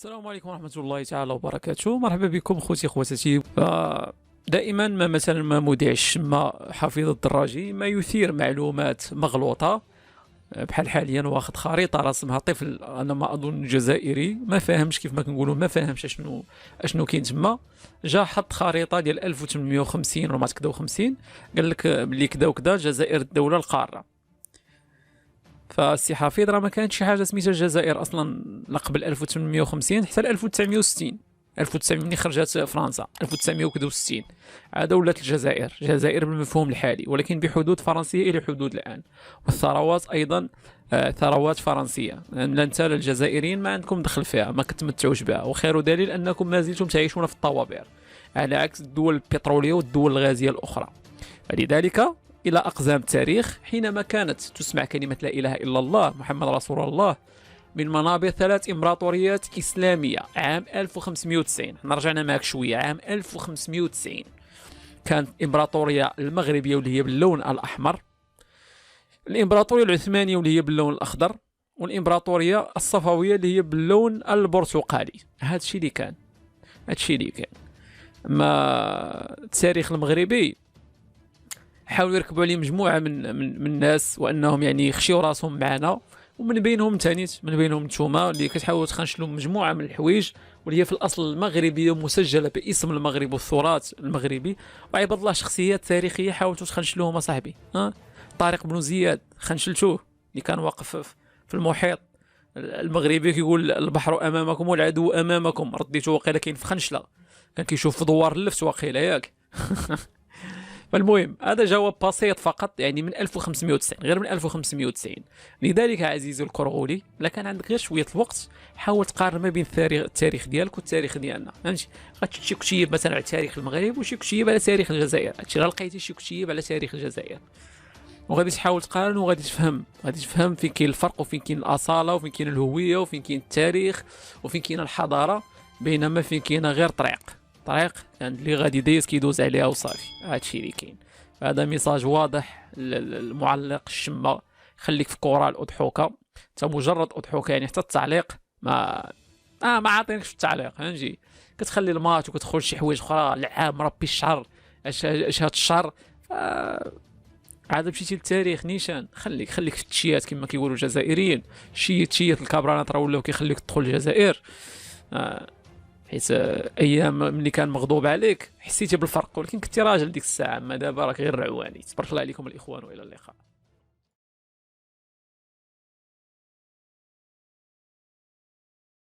السلام عليكم ورحمة الله تعالى وبركاته. مرحبا بكم خوتي خواتاتي. دائما ما مثلا ما مذيع الشمة حفيظ الدراجي ما يثير معلومات مغلوطة، بحال حاليا واخد خريطة رسمها طفل، انا ما اظن جزائري، ما فاهمش كيف ما كنقولوا، ما فاهمش اشنو كاين تما. جا حط خريطة ديال 1850 ولا ما كدا و50، قال لك بلي كدا وكدا الجزائر الدولة القارة. فالسي حفيظ راه ما كانتش شي حاجه سميتها الجزائر اصلا لا قبل 1850 حتى ل 1960. 1900 ملي خرجت فرنسا 1961 عاد ولات الجزائر بالمفهوم الحالي، ولكن بحدود فرنسيه الى حدود الان، والثروات ايضا ثروات فرنسيه، لا انت لا الجزائريين ما عندكم دخل فيها، ما كتمتعوش بها، وخير دليل انكم ما زلتم تعيشون في الطوابير على عكس الدول البتروليه والدول الغازيه الاخرى. فلذلك إلى أقزام التاريخ حينما كانت تسمع كلمة لا إله إلا الله محمد رسول الله من منابر 3 إمبراطوريات إسلامية عام 1590. احنا رجعنا معك شوية، عام 1590 كانت الإمبراطورية المغربية واللي هي باللون الأحمر، الإمبراطورية العثمانية واللي هي باللون الأخضر، والإمبراطورية الصفوية اللي هي باللون البرتقالي. هذا الشيء اللي كان، ما التاريخ المغربي حاولوا يركبوا عليه مجموعه من الناس، وانهم يعني يخشيوا راسهم معنا، ومن بينهم تانيت، من بينهم نتوما اللي كتحاولوا تخنشلوا مجموعه من الحوايج واللي هي في الاصل المغربيه مسجله باسم المغرب والتراث المغربي. وعباد الله شخصيات تاريخيه حاولتوا تخنشلوهم اصاحبي. طارق بن زياد خنشلتوه، اللي كان واقف في المحيط المغربي كيقول البحر امامكم والعدو امامكم، رديتو وقيله كاين في خنشله، كان كيشوف في دوار اللفت وقيله ياك. فالمهم هذا جواب بسيط فقط، يعني من 1590، غير من 1590. لذلك عزيزي الكرغولي، الا كان عندك غير شويه الوقت حاول تقارن ما بين التاريخ ديالك والتاريخ ديالنا، فهمتي؟ غتمشي شي كتيب مثلا على تاريخ المغرب وشي كتيب على تاريخ الجزائر، هادشي راه لقيتي شي كتيب على تاريخ الجزائر، وغادي تحاول تقارن وغادي تفهم فين كاين الفرق، وفين كاين الاصاله، وفين كاين الهويه، وفين كاين التاريخ، وفين كاين الحضاره، بينما فين كاين غير طريق يعني اللي غادي دايز كيدوز عليها وصافي. هادشي اللي كاين. هذا ميساج واضح للمعلق الشمه، خليك في كره الاضحوكه، انت مجرد اضحوكه، يعني حتى التعليق ما عاطينكش في التعليق، فهمتي؟ كتخلي الماتش وكتدخل شي حوايج اخرى، العام ربي الشهر، اش هاد الشهر. عاد مشيتي للتاريخ نيشان، خليك في التشيات كما كيقولوا الجزائريين، شيت الكابرانات راه ولاو كيخليك تدخل الجزائر. حيت ايام ملي كان مغضوب عليك حسيتي بالفرق، ولكن كنتي راجل ديك الساعه، اما دابا راك غير عواني. تبارك الله عليكم الاخوان والى اللقاء.